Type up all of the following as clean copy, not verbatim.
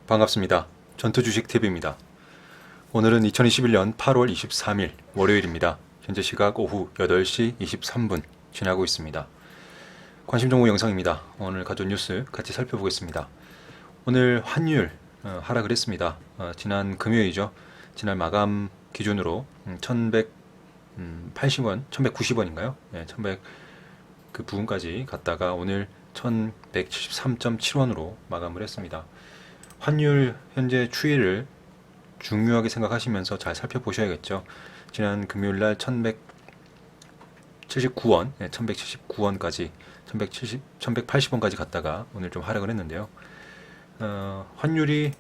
반갑습니다. 전투주식TV입니다. 오늘은 2021년 8월 23일 월요일입니다. 현재 시각 오후 8시 23분 지나고 있습니다. 관심 정보 영상입니다. 오늘 가져온 뉴스 같이 살펴보겠습니다. 오늘 환율 하락을 했습니다. 지난 금요일이죠. 지난 마감 기준으로 1180원, 1190원인가요? 네, 1100 그 부분까지 갔다가 오늘 1173.7원으로 마감을 했습니다. 환율 현재 추이를 중요하게 생각하시면서 잘 살펴보셔야겠죠. 지난 금요일날 1179원, 1179원까지 1180원까지 갔다가 오늘 좀 하락을 했는데요. 환율이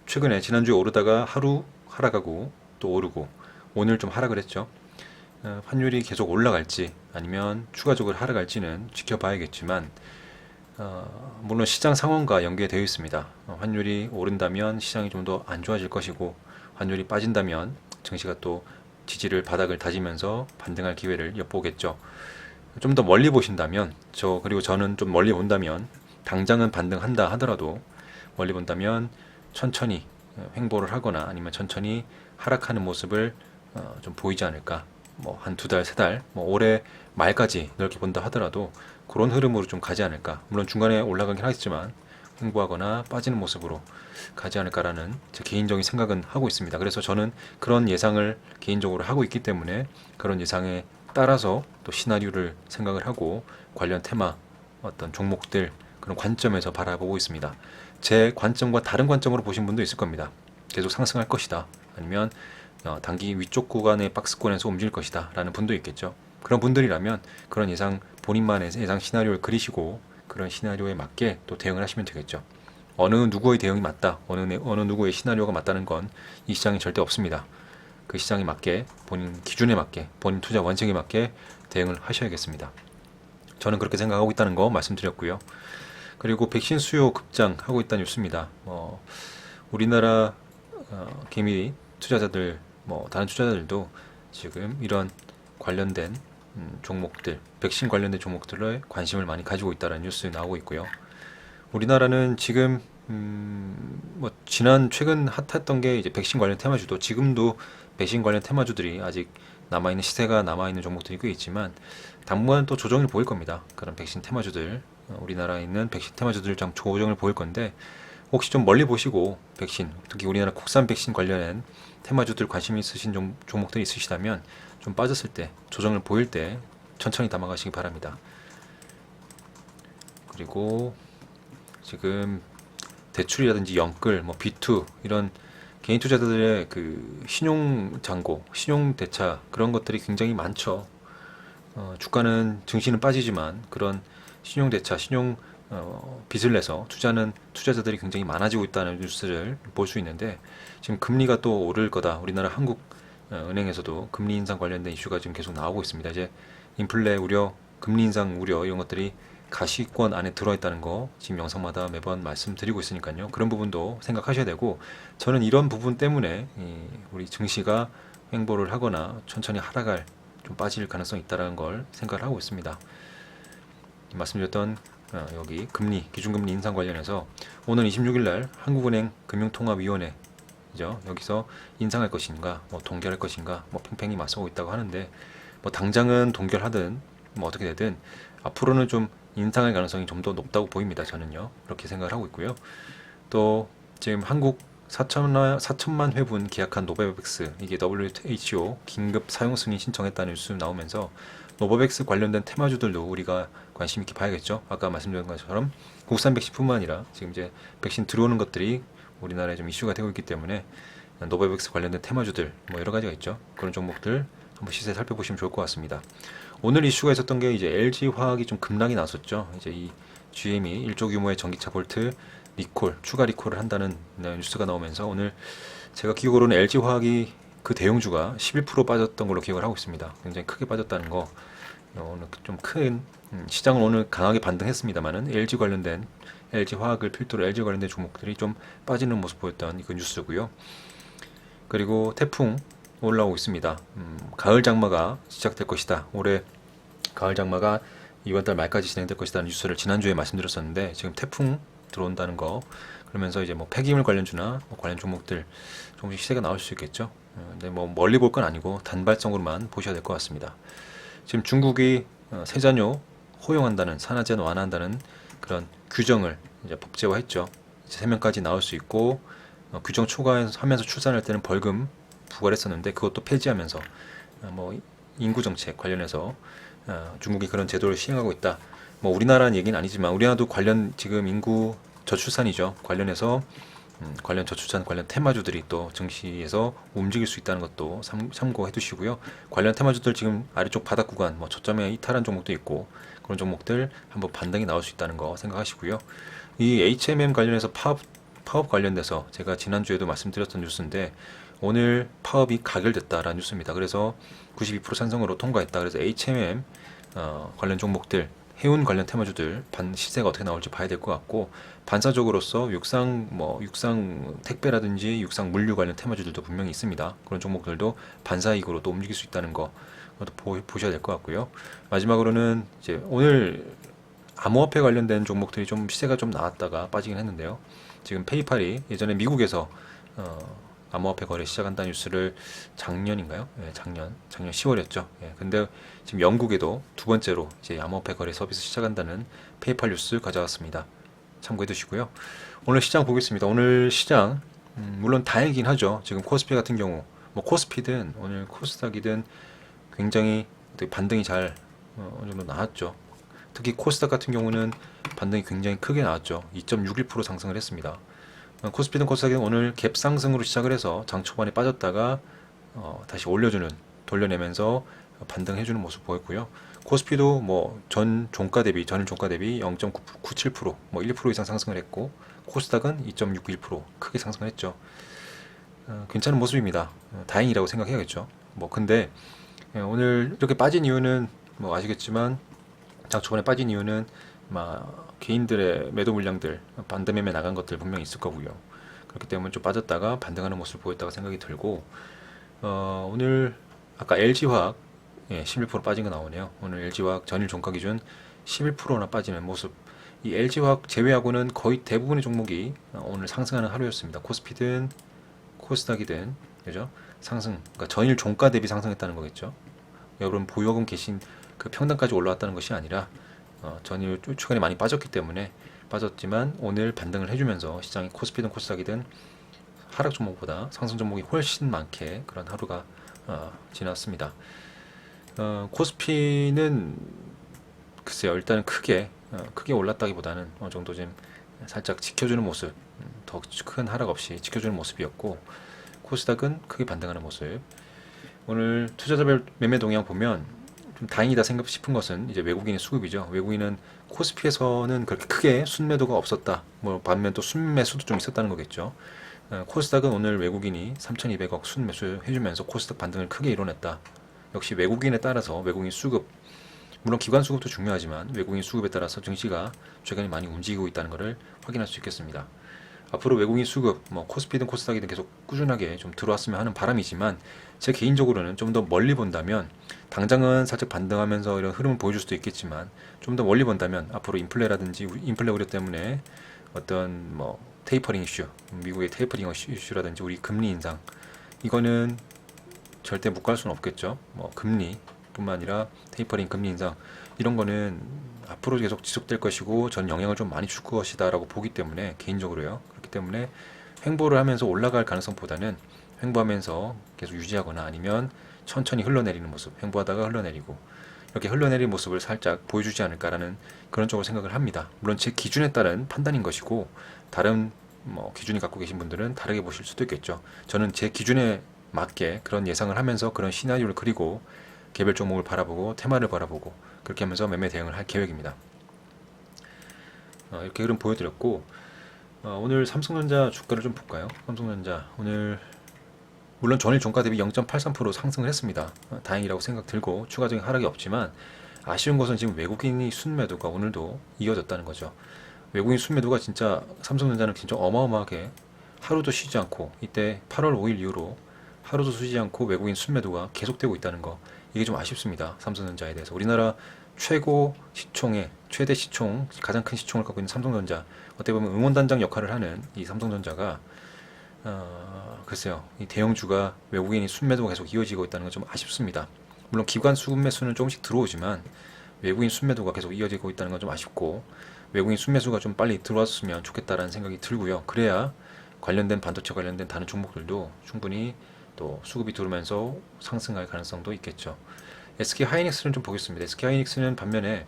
최근에 지난주에 오르다가 하루 하락하고 또 오르고 오늘 좀 하락을 했죠. 환율이 계속 올라갈지 아니면 추가적으로 하락할지는 지켜봐야겠지만 물론 시장 상황과 연계되어 있습니다. 환율이 오른다면 시장이 좀 더 안 좋아질 것이고 환율이 빠진다면 증시가 또 지지를 바닥을 다지면서 반등할 기회를 엿보겠죠. 좀 더 멀리 보신다면 그리고 저는 좀 멀리 본다면 당장은 반등한다 하더라도 멀리 본다면 천천히 횡보를 하거나 아니면 천천히 하락하는 모습을 좀 보이지 않을까. 뭐 한 두 달, 세 달, 뭐 올해 말까지 넓게 본다 하더라도 그런 흐름으로 좀 가지 않을까. 물론 중간에 올라가긴 하겠지만 횡보하거나 빠지는 모습으로 가지 않을까라는 제 개인적인 생각은 하고 있습니다. 그래서 저는 그런 예상을 개인적으로 하고 있기 때문에 그런 예상에 따라서 또 시나리오를 생각을 하고 관련 테마 어떤 종목들 그런 관점에서 바라보고 있습니다. 제 관점과 다른 관점으로 보신 분도 있을 겁니다. 계속 상승할 것이다. 아니면 단기 위쪽 구간의 박스권에서 움직일 것이다 라는 분도 있겠죠. 그런 분들이라면 그런 예상 본인만의 예상 시나리오를 그리시고 그런 시나리오에 맞게 또 대응을 하시면 되겠죠. 어느 누구의 대응이 맞다, 어느 누구의 시나리오가 맞다는 건 이 시장에 절대 없습니다. 그 시장에 맞게 본인 기준에 맞게 본인 투자 원칙에 맞게 대응을 하셔야겠습니다. 저는 그렇게 생각하고 있다는 거 말씀드렸고요. 그리고 백신 수요 급장하고 있다는 뉴스입니다. 우리나라 개미 투자자들 다른 투자자들도 지금 이런 관련된 종목들, 백신 관련된 종목들에 관심을 많이 가지고 있다는 뉴스 나오고 있고요. 우리나라는 지금 최근 핫했던 게 이제 백신 관련 테마주도 지금도 백신 관련 테마주들이 아직 남아있는 시세가 남아있는 종목들이 꽤 있지만 당분간 또 조정을 보일 겁니다. 그런 백신 테마주들 우리나라에 있는 백신 테마주들 좀 조정을 보일 건데 혹시 좀 멀리 보시고 백신 특히 우리나라 국산 백신 관련된 테마주들 관심 있으신 종목들이 있으시다면 좀 빠졌을 때 조정을 보일 때 천천히 담아가시기 바랍니다. 그리고 지금 대출이라든지 연끌, B2 이런 개인 투자자들의 그 신용 잔고, 신용 대차 그런 것들이 굉장히 많죠. 주가는 증시는 빠지지만 그런 신용 대차, 신용 빚을 내서 투자는 투자자들이 굉장히 많아지고 있다는 뉴스를 볼 수 있는데 지금 금리가 또 오를 거다. 우리나라 한국 은행에서도 금리 인상 관련된 이슈가 지금 계속 나오고 있습니다. 이제 인플레 우려, 금리 인상 우려 이런 것들이 가시권 안에 들어있다는 거 지금 영상마다 매번 말씀드리고 있으니까요. 그런 부분도 생각하셔야 되고 저는 이런 부분 때문에 우리 증시가 횡보를 하거나 천천히 하락할 좀 빠질 가능성이 있다는 걸 생각을 하고 있습니다. 말씀드렸던 여기 금리, 기준금리 인상 관련해서 오늘 26일 날 한국은행 금융통화위원회 여기서 인상할 것인가, 동결할 것인가, 팽팽히 맞서고 있다고 하는데 당장은 동결하든 어떻게 되든 앞으로는 좀 인상할 가능성이 좀 더 높다고 보입니다. 저는요 그렇게 생각을 하고 있고요. 또 지금 한국 4천만 회분 계약한 노바백스 이게 WHO 긴급 사용 승인 신청했다는 뉴스 나오면서 노바백스 관련된 테마주들도 우리가 관심 있게 봐야겠죠. 아까 말씀드린 것처럼 국산 백신뿐만 아니라 지금 이제 백신 들어오는 것들이 우리나라에 좀 이슈가 되고 있기 때문에 노바백스 관련된 테마주들 여러 가지가 있죠. 그런 종목들 한번 시세 살펴보시면 좋을 것 같습니다. 오늘 이슈가 있었던 게 이제 LG 화학이 좀 급락이 나섰죠. 이제 이 GM이 1조 규모의 전기차 볼트 추가 리콜을 한다는 뉴스가 나오면서 오늘 제가 기억으로는 LG 화학이 그 대형주가 11% 빠졌던 걸로 기억을 하고 있습니다. 굉장히 크게 빠졌다는 거 오늘 좀 큰 시장은 오늘 강하게 반등했습니다만은 LG 관련된 LG 화학을 필두로 LG 관련된 종목들이 좀 빠지는 모습 보였던 그 뉴스고요. 그리고 태풍 올라오고 있습니다. 가을 장마가 시작될 것이다. 올해 가을 장마가 이번 달 말까지 진행될 것이라는 뉴스를 지난주에 말씀드렸었는데 지금 태풍 들어온다는 거. 그러면서 이제 뭐 폐기물 관련주나 뭐 관련 종목들 조금씩 시세가 나올 수 있겠죠. 근데 뭐 멀리 볼 건 아니고 단발성으로만 보셔야 될 것 같습니다. 지금 중국이 세잔휴 허용한다는, 산화제한 완화한다는 그런 규정을 이제 법제화했죠. 이제 3명까지 나올 수 있고, 규정 초과하면서 출산할 때는 벌금 부과를 했었는데 그것도 폐지하면서 뭐 인구 정책 관련해서 중국이 그런 제도를 시행하고 있다. 뭐 우리나라는 얘기는 아니지만 우리나라도 관련 지금 인구 저출산이죠. 관련해서 관련 저출산 관련 테마주들이 또 증시에서 움직일 수 있다는 것도 참고해 두시고요. 관련 테마주들 지금 아래쪽 바닥 구간 뭐 저점에 이탈한 종목도 있고 그런 종목들 한번 반등이 나올 수 있다는 거 생각하시고요. 이 HMM 관련해서 파업 관련돼서 제가 지난주에도 말씀드렸던 뉴스인데 오늘 파업이 가결됐다라는 뉴스입니다. 그래서 92% 찬성으로 통과했다. 그래서 HMM 관련 종목들 해운 관련 테마주들 시세가 어떻게 나올지 봐야 될 것 같고 반사적으로서 육상 택배라든지 육상 물류 관련 테마주들도 분명히 있습니다. 그런 종목들도 반사이익으로 또 움직일 수 있다는 거 보셔야 될 것 같고요. 마지막으로는 이제 오늘 암호화폐 관련된 종목들이 좀 시세가 좀 나왔다가 빠지긴 했는데요. 지금 페이팔이 예전에 미국에서 암호화폐 거래 시작한다는 뉴스를 작년인가요? 예, 작년 10월이었죠. 예, 근데 지금 영국에도 두 번째로 이제 암호화폐 거래 서비스 시작한다는 페이팔 뉴스 가져왔습니다. 참고해 두시고요. 오늘 시장 보겠습니다. 오늘 시장 물론 다행이긴 하죠. 지금 코스피 같은 경우 뭐 코스피든 오늘 코스닥이든 굉장히 반등이 잘 어느 정도 나왔죠. 특히 코스닥 같은 경우는 반등이 굉장히 크게 나왔죠. 2.61% 상승을 했습니다. 코스피든 코스닥은 오늘 갭 상승으로 시작을 해서 장 초반에 빠졌다가 다시 돌려내면서 반등해주는 모습 보였고요. 코스피도 뭐 전일 종가 대비 0.97%, 뭐 1% 이상 상승을 했고 코스닥은 2.61% 크게 상승을 했죠. 괜찮은 모습입니다. 다행이라고 생각해야겠죠. 뭐 근데 오늘 이렇게 빠진 이유는 뭐 아시겠지만 장 초반에 빠진 이유는 개인들의 매도 물량들 반대 매매 나간 것들 분명히 있을 거고요. 그렇기 때문에 좀 빠졌다가 반등하는 모습을 보였다고 생각이 들고 오늘 아까 LG화학 11% 빠진 거 나오네요. 오늘 LG화학 전일 종가 기준 11%나 빠지는 모습. 이 LG화학 제외하고는 거의 대부분의 종목이 오늘 상승하는 하루였습니다. 코스피든 코스닥이든 그죠? 상승. 그러니까 전일 종가 대비 상승했다는 거겠죠. 여러분 보유금 계신 그 평단까지 올라왔다는 것이 아니라 전일 최근에 많이 빠졌기 때문에 빠졌지만 오늘 반등을 해주면서 시장이 코스피든 코스닥이든 하락 종목보다 상승 종목이 훨씬 많게 그런 하루가 지났습니다. 코스피는 글쎄요, 일단은 크게 올랐다기보다는 어느 정도 좀 살짝 지켜주는 모습, 더 큰 하락 없이 지켜주는 모습이었고 코스닥은 크게 반등하는 모습. 오늘 투자자별 매매 동향 보면 좀 다행이다 싶은 것은 이제 외국인의 수급이죠. 외국인은 코스피에서는 그렇게 크게 순매도가 없었다. 뭐 반면 또 순매수도 좀 있었다는 거겠죠. 코스닥은 오늘 외국인이 3,200억 순매수 해주면서 코스닥 반등을 크게 이뤄냈다. 역시 외국인에 따라서 외국인 수급, 물론 기관 수급도 중요하지만 외국인 수급에 따라서 증시가 최근에 많이 움직이고 있다는 것을 확인할 수 있겠습니다. 앞으로 외국인 수급, 뭐 코스피든 코스닥이든 계속 꾸준하게 좀 들어왔으면 하는 바람이지만 제 개인적으로는 좀 더 멀리 본다면 당장은 살짝 반등하면서 이런 흐름을 보여줄 수도 있겠지만 좀 더 멀리 본다면 앞으로 인플레 우려 때문에 어떤 뭐 테이퍼링 이슈, 미국의 테이퍼링 이슈라든지 우리 금리 인상 이거는 절대 못 갈 수는 없겠죠. 뭐 금리뿐만 아니라 테이퍼링 금리 인상 이런 거는 앞으로 계속 지속될 것이고 전 영향을 좀 많이 줄 것이다라고 보기 때문에 개인적으로요. 그렇기 때문에 횡보를 하면서 올라갈 가능성보다는 횡보하면서 계속 유지하거나 아니면 천천히 흘러내리는 모습, 횡보하다가 흘러내리고 이렇게 흘러내리는 모습을 살짝 보여주지 않을까라는 그런 쪽으로 생각을 합니다. 물론 제 기준에 따른 판단인 것이고 다른 뭐 기준이 갖고 계신 분들은 다르게 보실 수도 있겠죠. 저는 제 기준에 맞게 그런 예상을 하면서 그런 시나리오를 그리고 개별 종목을 바라보고 테마를 바라보고 그렇게 하면서 매매 대응을 할 계획입니다. 이렇게 흐름 보여드렸고 오늘 삼성전자 주가를 좀 볼까요? 삼성전자 오늘 물론 전일 종가 대비 0.83% 상승을 했습니다. 다행이라고 생각 들고 추가적인 하락이 없지만 아쉬운 것은 지금 외국인이 순매도가 오늘도 이어졌다는 거죠. 외국인 순매도가 진짜 삼성전자는 진짜 어마어마하게 하루도 쉬지 않고 이때 8월 5일 이후로 하루도 쉬지 않고 외국인 순매도가 계속되고 있다는 거 이게 좀 아쉽습니다. 삼성전자에 대해서 우리나라 최고 시총의 최대 시총, 가장 큰 시총을 갖고 있는 삼성전자, 어떻게 보면 응원단장 역할을 하는 이 삼성전자가 글쎄요, 이 대형주가 외국인이 순매도가 계속 이어지고 있다는 건 좀 아쉽습니다. 물론 기관 순매수는 조금씩 들어오지만 외국인 순매도가 계속 이어지고 있다는 건 좀 아쉽고, 외국인 순매수가 좀 빨리 들어왔으면 좋겠다라는 생각이 들고요. 그래야 관련된 반도체 관련된 다른 종목들도 충분히 또 수급이 들어오면서 상승할 가능성도 있겠죠. SK 하이닉스는 좀 보겠습니다. SK 하이닉스는 반면에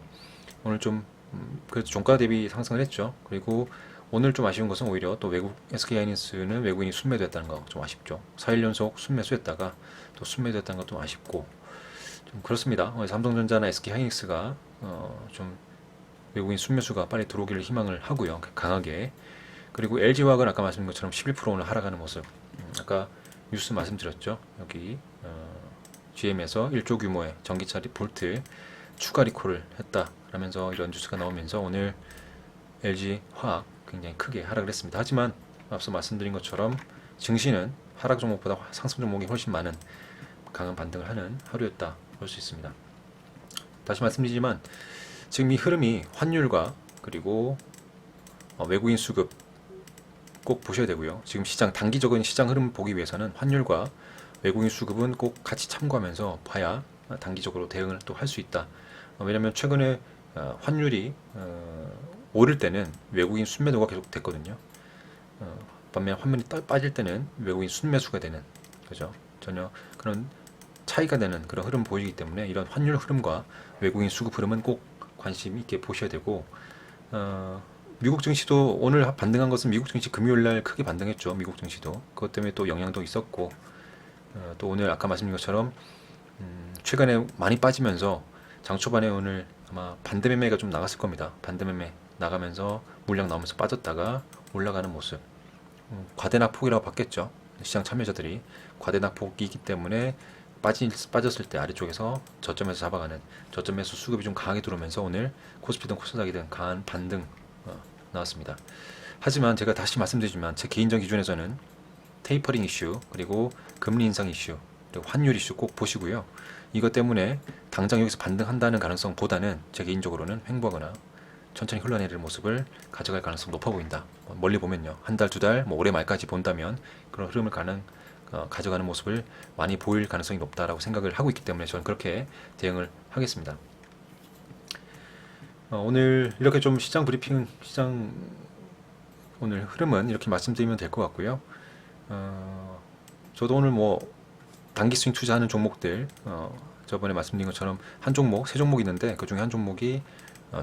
오늘 좀 그래도 종가 대비 상승을 했죠. 그리고 오늘 좀 아쉬운 것은 오히려 또 외국 SK 하이닉스는 외국인이 순매도했다는 거 좀 아쉽죠. 4일 연속 순매수했다가 또 순매도했다는 것도 아쉽고 좀 그렇습니다. 삼성전자나 SK 하이닉스가 좀 외국인 순매수가 빨리 들어오기를 희망을 하고요. 강하게. 그리고 LG화학은 아까 말씀드린 것처럼 11% 오늘 하락하는 모습. 아까 뉴스 말씀드렸죠. 여기 GM에서 1조 규모의 전기차 볼트 추가 리콜을 했다 라면서 이런 뉴스가 나오면서 오늘 LG화학 굉장히 크게 하락을 했습니다. 하지만 앞서 말씀드린 것처럼 증시는 하락 종목보다 상승 종목이 훨씬 많은 강한 반등을 하는 하루였다 볼 수 있습니다. 다시 말씀드리지만 지금 이 흐름이 환율과 그리고 외국인 수급 꼭 보셔야 되고요. 지금 시장 단기적인 시장 흐름을 보기 위해서는 환율과 외국인 수급은 꼭 같이 참고하면서 봐야 단기적으로 대응을 또 할 수 있다. 왜냐하면 최근에 환율이 오를 때는 외국인 순매도가 계속 됐거든요. 반면 환율이 빠질 때는 외국인 순매수가 되는, 그죠? 전혀 그런 차이가 되는 그런 흐름 보이기 때문에 이런 환율 흐름과 외국인 수급 흐름은 꼭 관심 있게 보셔야 되고, 미국 증시도 오늘 반등한 것은 미국 증시 금요일 날 크게 반등했죠. 미국 증시도 그것 때문에 또 영향도 있었고, 또 오늘 아까 말씀드린 것처럼 최근에 많이 빠지면서 장 초반에 오늘 아마 반대 매매가 좀 나갔을 겁니다. 반대 매매 나가면서 물량 나오면서 빠졌다가 올라가는 모습, 과대낙폭이라고 봤겠죠. 시장 참여자들이 과대낙폭이기 때문에 빠졌을 때 아래쪽에서 저점에서 잡아가는, 저점에서 수급이 좀 강하게 들어오면서 오늘 코스피든 코스닥이든 강한 반등 나왔습니다. 하지만 제가 다시 말씀드리지만 제 개인적 기준에서는 테이퍼링 이슈, 그리고 금리 인상 이슈, 그리고 환율 이슈 꼭 보시고요. 이것 때문에 당장 여기서 반등한다는 가능성보다는 제 개인적으로는 횡보하거나 천천히 흘러내리는 모습을 가져갈 가능성이 높아 보인다. 멀리 보면요, 한 달, 두 달, 뭐 올해 말까지 본다면 그런 흐름을 가져가는 모습을 많이 보일 가능성이 높다라고 생각을 하고 있기 때문에 저는 그렇게 대응을 하겠습니다. 오늘 이렇게 좀 시장 브리핑, 시장 오늘 흐름은 이렇게 말씀드리면 될 것 같고요. 저도 오늘 뭐 단기 스윙 투자하는 종목들, 저번에 말씀드린 것처럼 한 종목, 세 종목 있는데 그 중에 한 종목이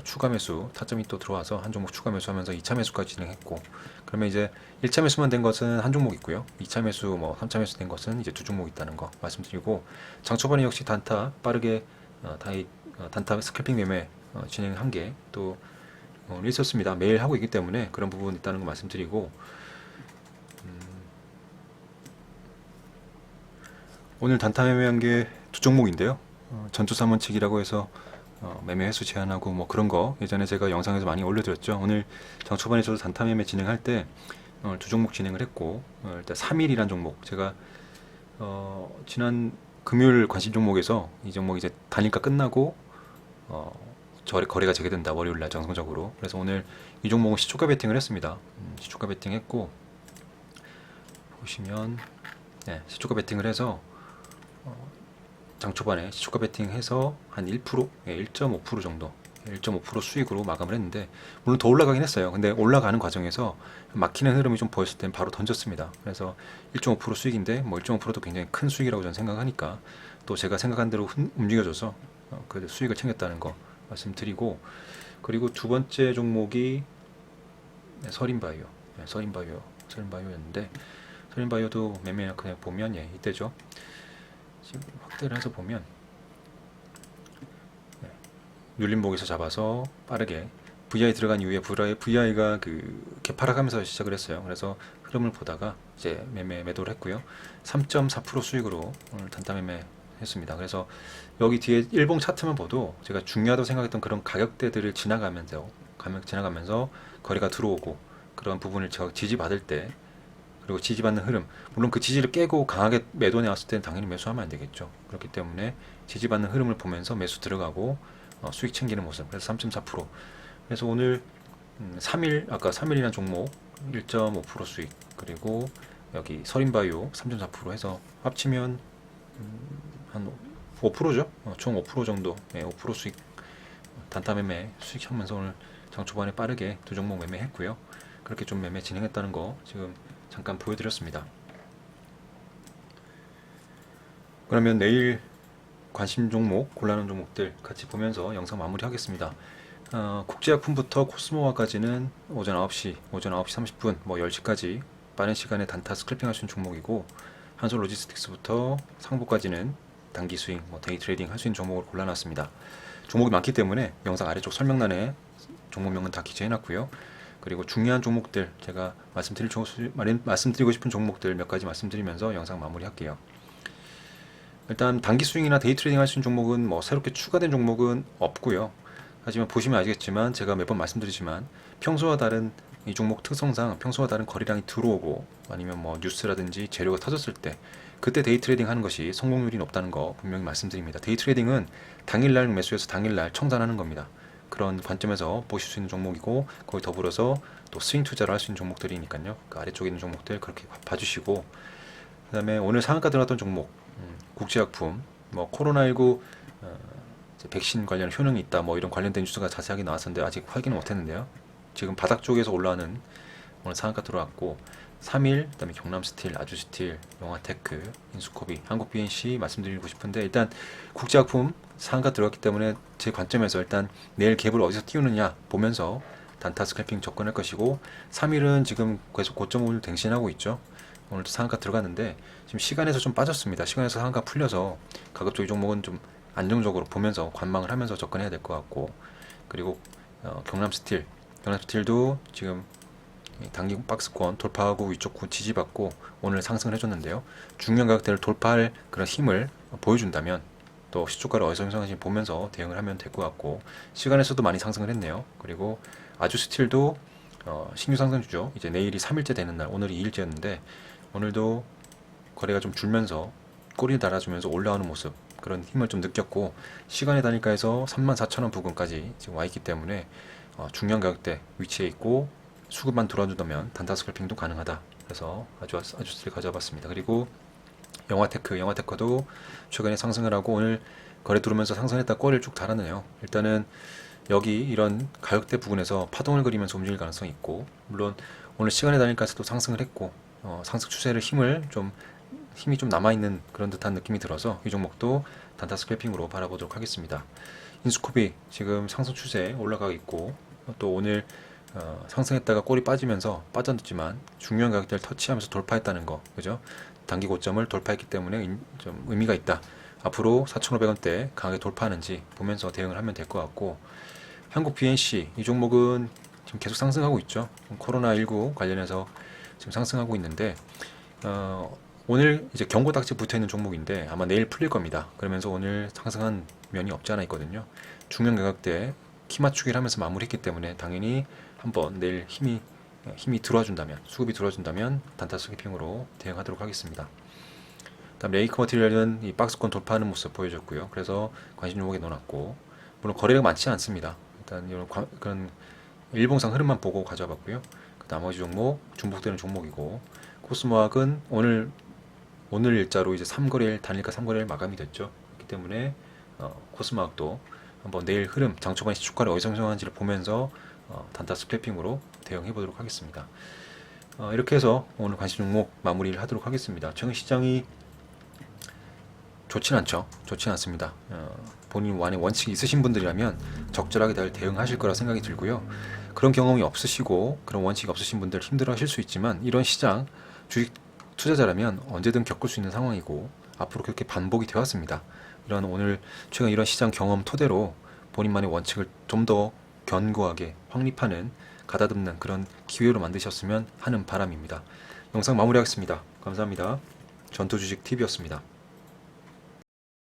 추가 매수 타점이 또 들어와서 한 종목 추가 매수하면서 2차 매수까지 진행했고, 그러면 이제 1차 매수만 된 것은 한 종목 있고요. 2차 매수, 뭐 3차 매수 된 것은 이제 두 종목 있다는 거 말씀드리고, 장 초반에 역시 단타 빠르게 단타 스캘핑 매매 진행한 게 또 있었습니다. 매일 하고 있기 때문에 그런 부분 있다는 거 말씀드리고, 오늘 단타 매매한 게 두 종목인데요. 전투3원칙이라고 해서 매매 횟수 제한하고 뭐 그런 거 예전에 제가 영상에서 많이 올려드렸죠. 오늘 장 초반에 저도 단타 매매 진행할 때 두 종목 진행을 했고, 일단 3일이란 종목 제가 지난 금요일 관심 종목에서 이 종목 이제 단일가 끝나고 거래가 재개된다, 월요일 날 정상적으로. 그래서 오늘 이 종목은 시초가 베팅을 했습니다. 시초가 베팅했고, 보시면 시초가 베팅을 해서 장 초반에 시초가 베팅해서 한 1%, 1.5% 정도, 1.5% 수익으로 마감을 했는데, 물론 더 올라가긴 했어요. 근데 올라가는 과정에서 막히는 흐름이 좀 보였을 땐 바로 던졌습니다. 그래서 1.5% 수익인데 뭐 1.5%도 굉장히 큰 수익이라고 저는 생각하니까 또 제가 생각한 대로 움직여줘서 그 수익을 챙겼다는 거 말씀드리고, 그리고 두 번째 종목이 서린바이오, 서린바이오였는데, 서린바이오도 매매 그냥 보면 이때죠. 지금 확대를 해서 보면 눌림목에서 잡아서 빠르게 VI 들어간 이후에 VI가 그 개파락하면서 시작을 했어요. 그래서 흐름을 보다가 이제 매도를 했고요. 3.4% 수익으로 오늘 단타 매매 했습니다. 그래서 여기 뒤에 일봉 차트만 봐도 제가 중요하다고 생각했던 그런 가격대들을 지나가면서 거래가 들어오고, 그런 부분을 제가 지지받을 때, 그리고 지지받는 흐름, 물론 그 지지를 깨고 강하게 매도 나왔을 때는 당연히 매수하면 안 되겠죠. 그렇기 때문에 지지받는 흐름을 보면서 매수 들어가고, 수익 챙기는 모습. 그래서 3.4%. 그래서 오늘 3일 아까 3일이란 종목 1.5% 수익, 그리고 여기 서린바이오 3.4% 해서 합치면 한 5%죠. 총 5% 정도, 5% 수익 단타 매매 수익하면서 오늘 장 초반에 빠르게 두 종목 매매했고요. 그렇게 좀 매매 진행했다는 거 지금 잠깐 보여드렸습니다. 그러면 내일 관심 종목, 골라놓은 종목들 같이 보면서 영상 마무리하겠습니다. 국제약품부터 코스모와까지는 오전 9시 30분, 뭐 10시까지 빠른 시간에 단타 스클핑 할 수 있는 종목이고, 한솔 로지스틱스부터 상보까지는 단기 스윙, 데이 트레이딩 할 수 있는 종목을 골라놨습니다. 종목이 많기 때문에 영상 아래쪽 설명란에 종목명은 다 기재해놨고요. 그리고 중요한 종목들, 제가 말씀드리고 싶은 종목들 몇 가지 말씀드리면서 영상 마무리할게요. 일단 단기 스윙이나 데이 트레이딩 할 수 있는 종목은 새롭게 추가된 종목은 없고요. 하지만 보시면 아시겠지만 제가 매번 말씀드리지만 평소와 다른 이 종목 특성상 평소와 다른 거래량이 들어오고 아니면 뉴스라든지 재료가 터졌을 때 그때 데이 트레이딩 하는 것이 성공률이 높다는 거 분명히 말씀드립니다. 데이 트레이딩은 당일날 매수해서 당일날 청산하는 겁니다. 그런 관점에서 보실 수 있는 종목이고, 거기 더불어서 또 스윙 투자를 할 수 있는 종목들이니까요. 그 아래쪽에 있는 종목들 그렇게 봐주시고, 그 다음에 오늘 상한가 들어갔던 종목, 국제약품, 코로나19 백신 관련 효능이 있다, 이런 관련된 뉴스가 자세하게 나왔었는데 아직 확인은 못했는데요. 지금 바닥 쪽에서 올라오는 오늘 상한가 들어왔고, 3일, 그 다음에 경남스틸, 아주스틸, 용화테크, 인수코비, 한국BNC 말씀드리고 싶은데, 일단 국제약품 상한가 들어갔기 때문에 제 관점에서 일단 내일 갭을 어디서 띄우느냐 보면서 단타 스캘핑 접근할 것이고, 3일은 지금 계속 고점을 갱신하고 있죠. 오늘도 상한가 들어갔는데 지금 시간에서 좀 빠졌습니다. 시간에서 상한가 풀려서 가급적 이 종목은 좀 안정적으로 보면서 관망을 하면서 접근해야 될 것 같고, 그리고 경남스틸도 지금 단기 박스권 돌파하고 위쪽 지지받고 오늘 상승을 해줬는데요. 중요한 가격대를 돌파할 그런 힘을 보여준다면 또 시초가를 어디서 형성하는지 보면서 대응을 하면 될 것 같고, 시간에서도 많이 상승을 했네요. 그리고 아주스틸도 신규 상승주죠. 이제 내일이 3일째 되는 날, 오늘이 2일째였는데 오늘도 거래가 좀 줄면서 꼬리 달아주면서 올라오는 모습, 그런 힘을 좀 느꼈고, 시간의 단일가에서 34,000원 부근까지 지금 와 있기 때문에 중요한 가격대 위치에 있고 수급만 들어준다면 단타 스캘핑도 가능하다. 그래서 아주스틸 가져와봤습니다. 그리고 영화테크도 최근에 상승을 하고 오늘 거래 들어오면서 상승했다 꼬리를 쭉 달았네요. 일단은 여기 이런 가격대 부분에서 파동을 그리면서 움직일 가능성이 있고, 물론 오늘 시간의 단일가에서도 상승을 했고 상승 추세를 힘이 좀 남아있는 그런 듯한 느낌이 들어서 이 종목도 단타 스캘핑으로 바라보도록 하겠습니다. 인수코비 지금 상승 추세 올라가고 있고, 또 오늘 상승했다가 꼬리 빠지면서 빠졌지만 중요한 가격대를 터치하면서 돌파했다는 거, 그죠? 단기 고점을 돌파했기 때문에 좀 의미가 있다. 앞으로 4,500원대 강하게 돌파하는지 보면서 대응을 하면 될 것 같고, 한국 BNC 이 종목은 지금 계속 상승하고 있죠. 코로나19 관련해서 지금 상승하고 있는데 오늘 이제 경고 딱지 붙어 있는 종목인데 아마 내일 풀릴 겁니다. 그러면서 오늘 상승한 면이 없지 않아 있거든요. 중요한 가격대 키 맞추기를 하면서 마무리했기 때문에 당연히 한번 내일 힘이 들어와준다면, 수급이 들어와준다면 단타 스캐핑으로 대응하도록 하겠습니다. 다음 레이크 머티리얼은 이 박스권 돌파하는 모습 보여줬고요. 그래서 관심 종목에 넣어놨고, 물론 거래가 많지 않습니다. 일단 이런 그런 일봉상 흐름만 보고 가져와봤고요. 그 나머지 종목 중복되는 종목이고, 코스모학은 오늘 일자로 이제 3거래일 단일가 3거래일 마감이 됐죠. 그렇기 때문에 코스모학도 한번 내일 흐름 장초반 시초가를 어디서 형성하는지를 보면서 단타 스클핑으로 대응해 보도록 하겠습니다. 이렇게 해서 오늘 관심 종목 마무리를 하도록 하겠습니다. 최근 시장이 좋진 않습니다. 본인 안에 원칙이 있으신 분들이라면 적절하게 잘 대응하실 거라 생각이 들고요. 그런 경험이 없으시고 그런 원칙이 없으신 분들 힘들어 하실 수 있지만, 이런 시장 주식 투자자라면 언제든 겪을 수 있는 상황이고 앞으로 그렇게 반복이 되었습니다. 최근 이런 시장 경험 토대로 본인만의 원칙을 좀 더 견고하게 확립하는, 가다듬는 그런 기회로 만드셨으면 하는 바람입니다. 영상 마무리하겠습니다. 감사합니다. 전투주식TV였습니다.